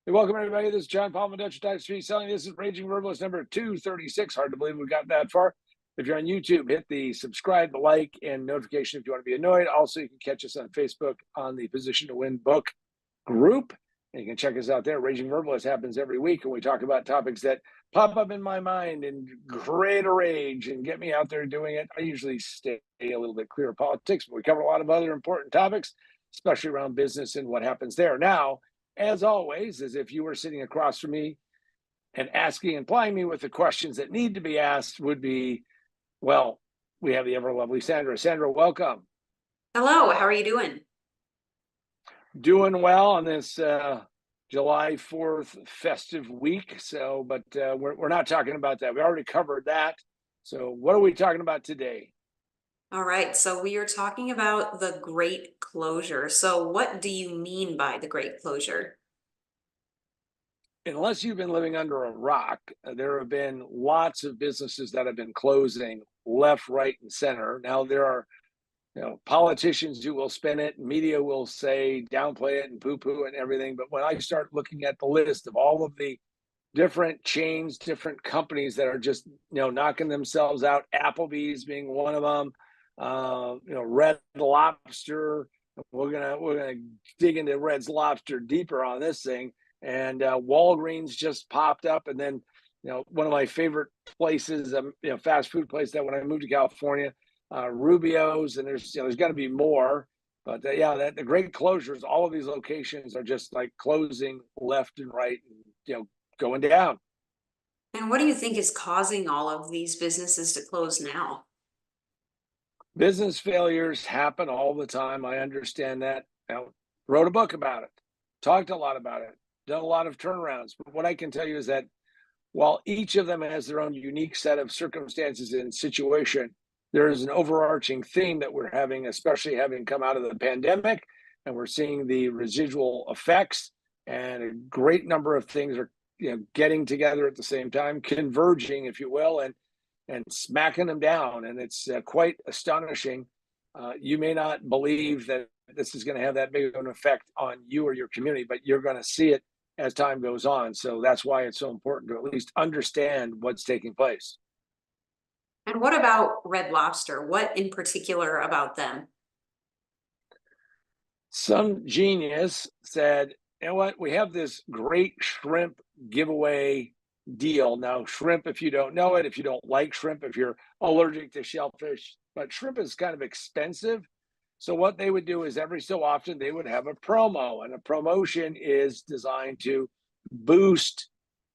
Hey, welcome everybody. This is John Palma, Dutch Type Street Selling. This is Raging Verbalist number 236. Hard to believe we got that far. If you're on YouTube, hit the subscribe, like, and notification if you want to be annoyed. Also, you can catch us on Facebook on the Position to Win book group. And you can check us out there. Raging Verbalist happens every week, and we talk about topics that pop up in my mind and create a rage and get me out there doing it. I usually stay a little bit clear of politics, but we cover a lot of other important topics, especially around business and what happens there. Now, as always, as if you were sitting across from me and asking and plying me with the questions that need to be asked would be, well, we have the ever lovely Sandra. Sandra, welcome. Hello, how are you doing? Doing well on this July 4th festive week. So, but we're not talking about that. We already covered that. So what are we talking about today? All right, so we are talking about the Great Closure. So what do you mean by the Great Closure? Unless you've been living under a rock, there have been lots of businesses that have been closing left, right, and center. Now there are, politicians who will spin it, and media will say downplay it and poo-poo and everything. But when I start looking at the list of all of the different chains, different companies that are just knocking themselves out, Applebee's being one of them, Red Lobster. We're gonna dig into Red's Lobster deeper on this thing. And Walgreens just popped up, and then one of my favorite places, fast food place that when I moved to California, Rubio's, and there's got to be more, but the great closures. All of these locations are just like closing left and right, and going down. And what do you think is causing all of these businesses to close now? Business failures happen all the time. I understand that. Wrote a book about it, talked a lot about it, done a lot of turnarounds. But what I can tell you is that while each of them has their own unique set of circumstances and situation, there is an overarching theme that we're having, especially having come out of the pandemic, and we're seeing the residual effects, and a great number of things are getting together at the same time, converging, if you will, and smacking them down. And it's quite astonishing. You may not believe that this is going to have that big of an effect on you or your community, but you're going to see it as time goes on. So that's why it's so important to at least understand what's taking place. And what about Red Lobster? What in particular about them? Some genius said, you know what, we have this great shrimp giveaway deal. Now, shrimp, if you don't know it, if you don't like shrimp, if you're allergic to shellfish, but shrimp is kind of expensive. So what they would do is every so often they would have a promo, and a promotion is designed to boost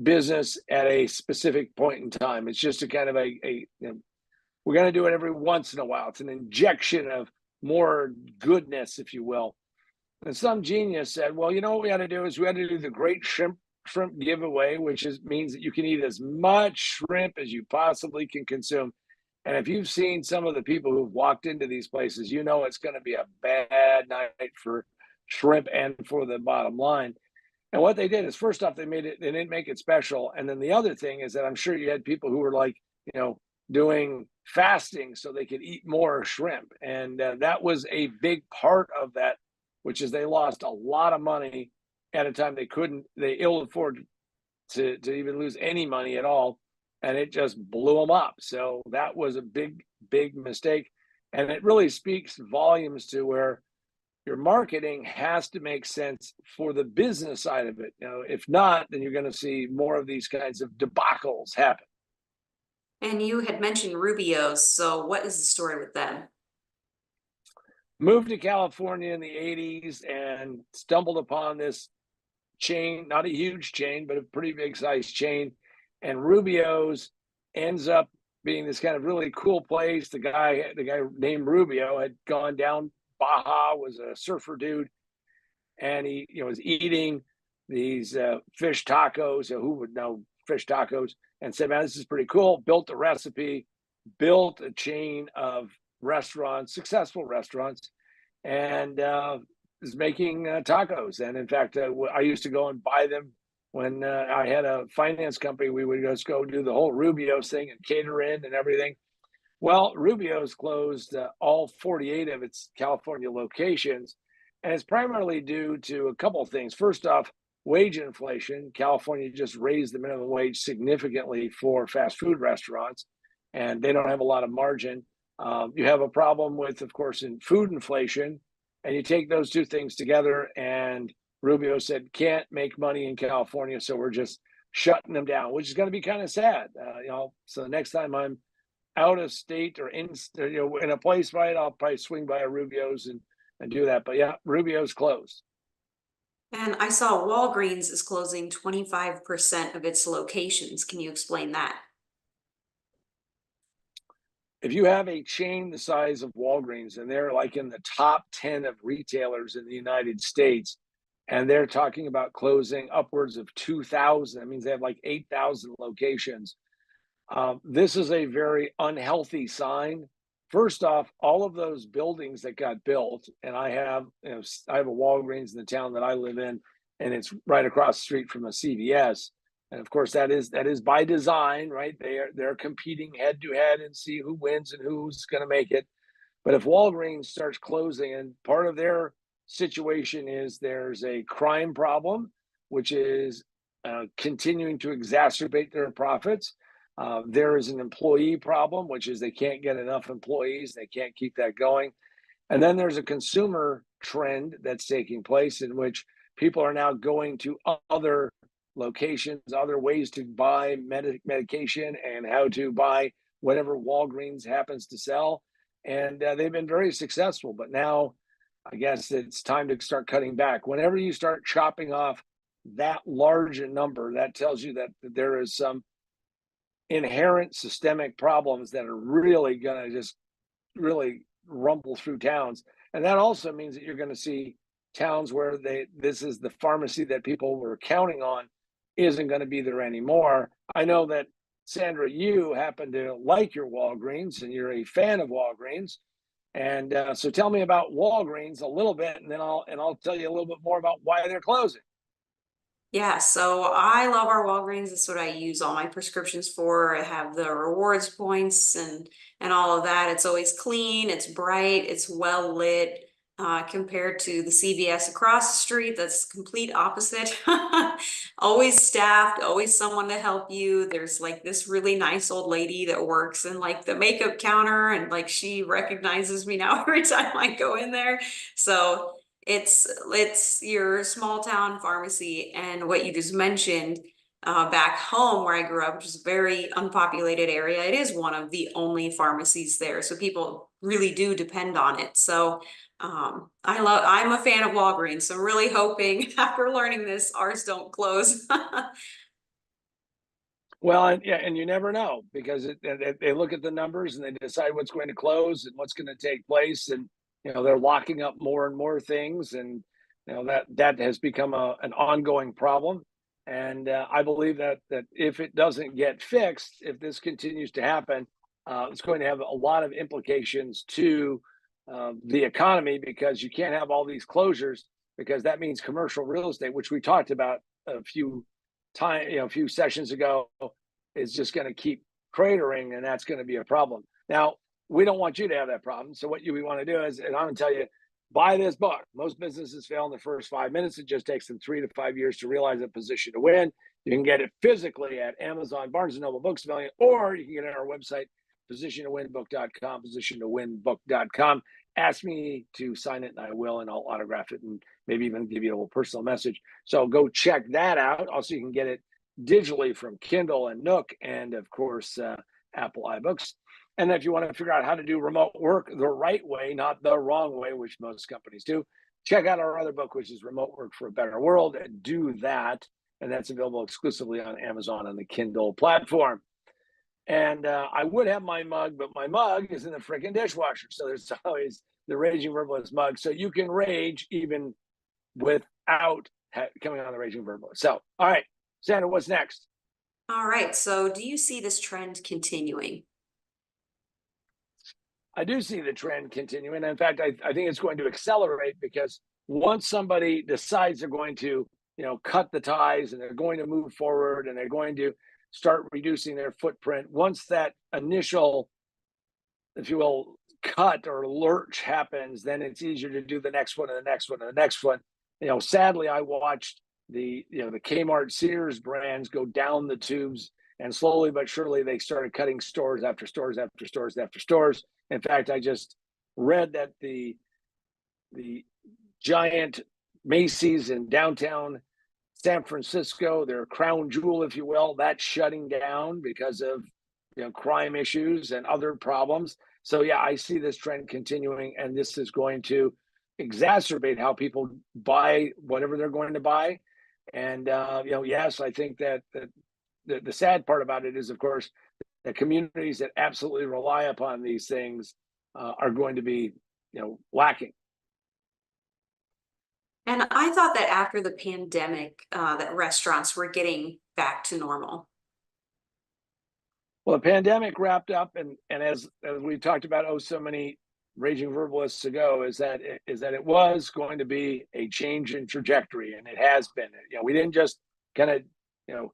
business at a specific point in time. It's just a kind of we're going to do it every once in a while. It's an injection of more goodness, if you will. And some genius said, well, what we ought to do is we ought to do the great shrimp giveaway, which means that you can eat as much shrimp as you possibly can consume. And if you've seen some of the people who've walked into these places, it's going to be a bad night for shrimp and for the bottom line. And what they did is, first off, they didn't make it special. And then the other thing is that I'm sure you had people who were like, doing fasting so they could eat more shrimp. And that was a big part of that, which is they lost a lot of money at a time they ill afford to even lose any money at all. And it just blew them up. So that was a big, big mistake. And it really speaks volumes to where your marketing has to make sense for the business side of it. If not, then you're going to see more of these kinds of debacles happen. And you had mentioned Rubio's, so what is the story with them? Moved to California in the 80s and stumbled upon this chain, not a huge chain, but a pretty big sized chain. And Rubio's ends up being this kind of really cool place. The guy named Rubio had gone down Baja, was a surfer dude, and he was eating these fish tacos. So who would know fish tacos? And said, man, this is pretty cool. Built a recipe, built a chain of restaurants, successful restaurants, and is making tacos. And in fact, I used to go and buy them when I had a finance company. We would just go do the whole Rubio's thing and cater in and everything. Well, Rubio's closed all 48 of its California locations, and it's primarily due to a couple of things. First off, wage inflation. California just raised the minimum wage significantly for fast food restaurants, and they don't have a lot of margin. You have a problem with, of course, in food inflation, and you take those two things together. And Rubio said, "Can't make money in California, so we're just shutting them down," which is going to be kind of sad. So the next time I'm out of state or in a place, right, I'll probably swing by a Rubio's and do that. But yeah, Rubio's closed. And I saw Walgreens is closing 25% of its locations. Can you explain that? If you have a chain the size of Walgreens and they're like in the top 10 of retailers in the United States, and they're talking about closing upwards of 2,000, that means they have like 8,000 locations. This is a very unhealthy sign. First off, all of those buildings that got built, and I have a Walgreens in the town that I live in, and it's right across the street from a CVS. And of course, that is by design, right? They're competing head to head and see who wins and who's going to make it. But if Walgreens starts closing, and part of their situation is there's a crime problem, which is continuing to exacerbate their profits. There is an employee problem, which is they can't get enough employees. They can't keep that going. And then there's a consumer trend that's taking place in which people are now going to other locations, other ways to buy medication and how to buy whatever Walgreens happens to sell. And they've been very successful. But now I guess it's time to start cutting back. Whenever you start chopping off that large a number, that tells you that there is some inherent systemic problems that are really going to just really rumble through towns. And that also means that you're going to see towns where this is the pharmacy that people were counting on isn't going to be there anymore. I know that Sandra, you happen to like your Walgreens and you're a fan of Walgreens. And so tell me about Walgreens a little bit, and then I'll tell you a little bit more about why they're closing. Yeah, so I love our Walgreens. It's what I use all my prescriptions for. I have the rewards points and all of that. It's always clean, it's bright, it's well lit, compared to the CVS across the street. That's complete opposite. Always staffed, always someone to help you. There's like this really nice old lady that works in like the makeup counter, and like she recognizes me now every time I go in there. So it's your small town pharmacy. And what you just mentioned, back home where I grew up, which is a very unpopulated area, it is one of the only pharmacies there. So people really do depend on it. So I'm a fan of Walgreens. So I'm really hoping after learning this, ours don't close. Well, and yeah, and you never know because they look at the numbers and they decide what's going to close and what's going to take place, and they're locking up more and more things, and that has become an ongoing problem. And I believe that if it doesn't get fixed, if this continues to happen, it's going to have a lot of implications to the economy because you can't have all these closures because that means commercial real estate, which we talked about a few sessions ago, is just going to keep cratering, and that's going to be a problem. Now, we don't want you to have that problem. So what we want to do is, and I'm going to tell you, buy this book. Most businesses fail in the first 5 minutes. It just takes them 3 to 5 years to realize a position to win. You can get it physically at Amazon, Barnes & Noble, Books A Million, or you can get it on our website, positiontowinbook.com, positiontowinbook.com. Ask me to sign it, and I will, and I'll autograph it and maybe even give you a little personal message. So go check that out. Also, you can get it digitally from Kindle and Nook, and of course, Apple iBooks. And if you want to figure out how to do remote work the right way, not the wrong way, which most companies do, check out our other book, which is Remote Work for a Better World. Do that. And that's available exclusively on Amazon on the Kindle platform. And I would have my mug, but my mug is in the freaking dishwasher. So there's always the Raging Verbalist mug. So you can rage even without coming on the Raging Verbalist. So, all right, Sandra, what's next? All right. So do you see this trend continuing? I do see the trend continuing. In fact, I think it's going to accelerate because once somebody decides they're going to, cut the ties and they're going to move forward and they're going to start reducing their footprint, once that initial, if you will, cut or lurch happens, then it's easier to do the next one and the next one and the next one. Sadly, I watched the the Kmart, Sears brands go down the tubes, and slowly but surely they started cutting stores after stores after stores after stores. In fact, I just read that the giant Macy's in downtown San Francisco, their crown jewel, if you will, that's shutting down because of crime issues and other problems. So yeah, I see this trend continuing, and this is going to exacerbate how people buy whatever they're going to buy. And yes, I think that the sad part about it is, of course, the communities that absolutely rely upon these things are going to be lacking. And I thought that after the pandemic, that restaurants were getting back to normal. Well, the pandemic wrapped up, and as we talked about, oh, so many raging verbalists ago, is that it was going to be a change in trajectory, and it has been. We didn't just kind of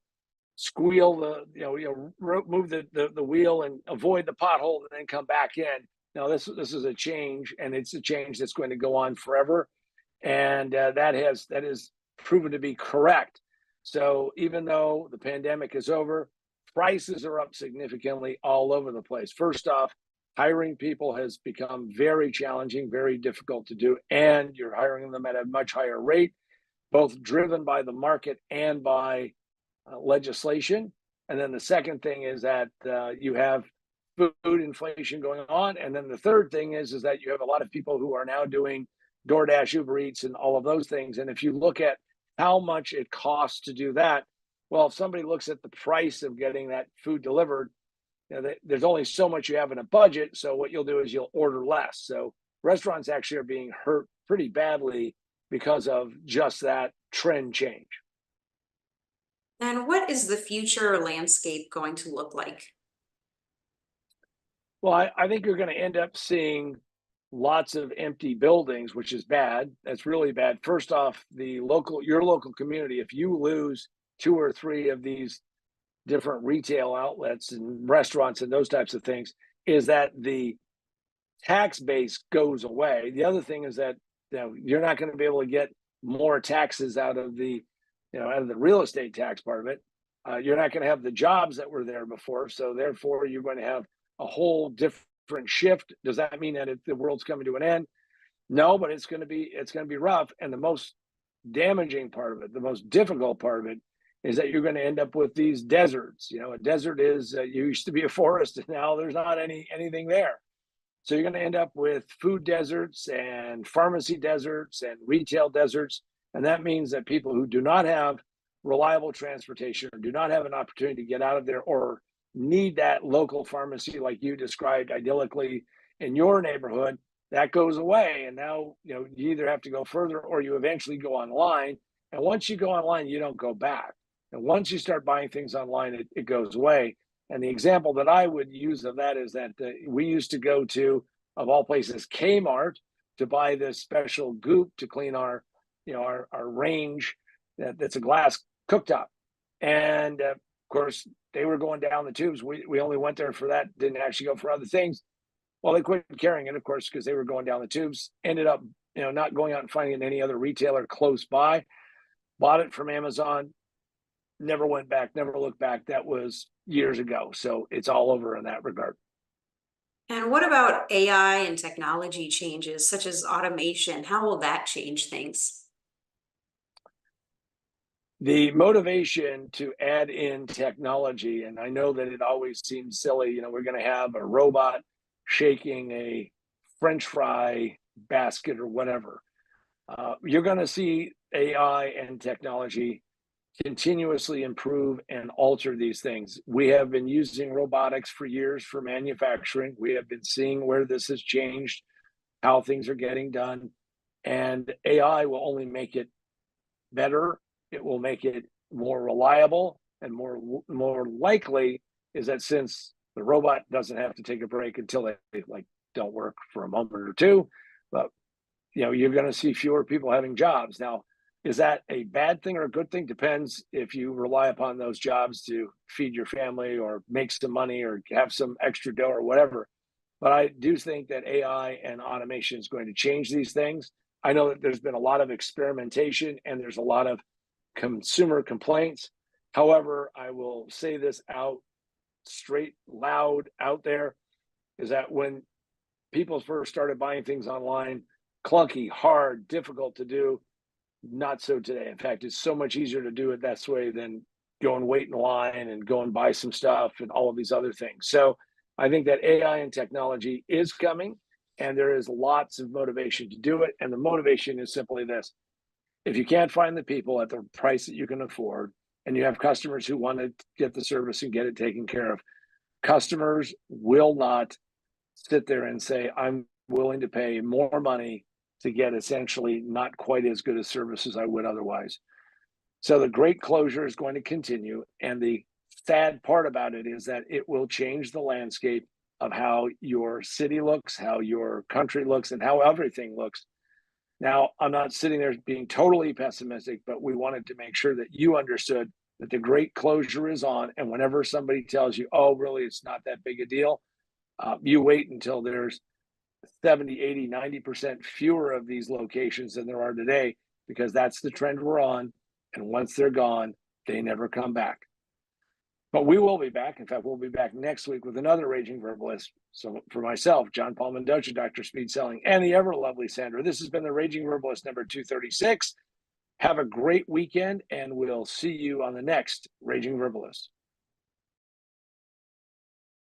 squeal move the wheel and avoid the pothole and then come back in. No, this is a change, and it's a change that's going to go on forever, and that has proven to be correct. So even though the pandemic is over, prices are up significantly all over the place. First off, hiring people has become very challenging, very difficult to do, and you're hiring them at a much higher rate, both driven by the market and by legislation. And then the second thing is that you have food inflation going on, and then the third thing is that you have a lot of people who are now doing DoorDash, Uber Eats, and all of those things. And if you look at how much it costs to do that, well, if somebody looks at the price of getting that food delivered, there's only so much you have in a budget. So what you'll do is you'll order less. So restaurants actually are being hurt pretty badly because of just that trend change. And what is the future landscape going to look like? Well, I think you're going to end up seeing lots of empty buildings, which is bad. That's really bad. First off, your local community, if you lose two or three of these different retail outlets and restaurants and those types of things, is that the tax base goes away. The other thing is that you're not going to be able to get more taxes out of the real estate tax part of it. You're not going to have the jobs that were there before, so therefore you're going to have a whole different shift. Does that mean that the world's coming to an end? No, but it's going to be rough. And the most damaging part of it, the most difficult part of it, is that you're going to end up with these deserts. A desert used to be a forest, and now there's not anything there. So you're going to end up with food deserts and pharmacy deserts and retail deserts. And that means that people who do not have reliable transportation or do not have an opportunity to get out of there or need that local pharmacy like you described idyllically in your neighborhood, that goes away. And now, you either have to go further or you eventually go online. And once you go online, you don't go back. And once you start buying things online, it goes away. And the example that I would use of that is that we used to go to, of all places, Kmart to buy this special goop to clean our range that's a glass cooktop. And of course, they were going down the tubes. We only went there for that, didn't actually go for other things. Well, they quit carrying it, of course, because they were going down the tubes. Ended up, not going out and finding any other retailer close by. Bought it from Amazon. Never went back, never looked back. That was years ago. So it's all over in that regard. And what about AI and technology changes such as automation? How will that change things? The motivation to add in technology, and I know that it always seems silly, we're going to have a robot shaking a French fry basket or whatever. You're going to see AI and technology continuously improve and alter these things. We have been using robotics for years for manufacturing. We have been seeing where this has changed, how things are getting done, and AI will only make it better. It will make it more reliable, and more likely is that since the robot doesn't have to take a break until they don't work for a moment or two, but you're going to see fewer people having jobs. Now, is that a bad thing or a good thing? Depends if you rely upon those jobs to feed your family or make some money or have some extra dough or whatever. But I do think that AI and automation is going to change these things. I know that there's been a lot of experimentation and there's a lot of consumer complaints. However, I will say this out straight, loud, out there, is that when people first started buying things online, clunky, hard, difficult to do, not so today. In fact, it's so much easier to do it that way than go and wait in line and go and buy some stuff and all of these other things. So I think that AI and technology is coming, and there is lots of motivation to do it. And the motivation is simply this: if you can't find the people at the price that you can afford, and you have customers who want to get the service and get it taken care of, customers will not sit there and say, I'm willing to pay more money to get essentially not quite as good a service as I would otherwise. So the great closure is going to continue. And the sad part about it is that it will change the landscape of how your city looks, how your country looks, and how everything looks. Now, I'm not sitting there being totally pessimistic, but we wanted to make sure that you understood that the great closure is on. And whenever somebody tells you, oh, really, it's not that big a deal, you wait until there's 70, 80, 90% fewer of these locations than there are today, because that's the trend we're on. And once they're gone, they never come back. But we will be back. In fact, we'll be back next week with another Raging Verbalist. So for myself, John Paul Mendoza, Dr. Speed Selling, and the ever lovely Sandra, this has been the Raging Verbalist number 236. Have a great weekend, and we'll see you on the next Raging Verbalist.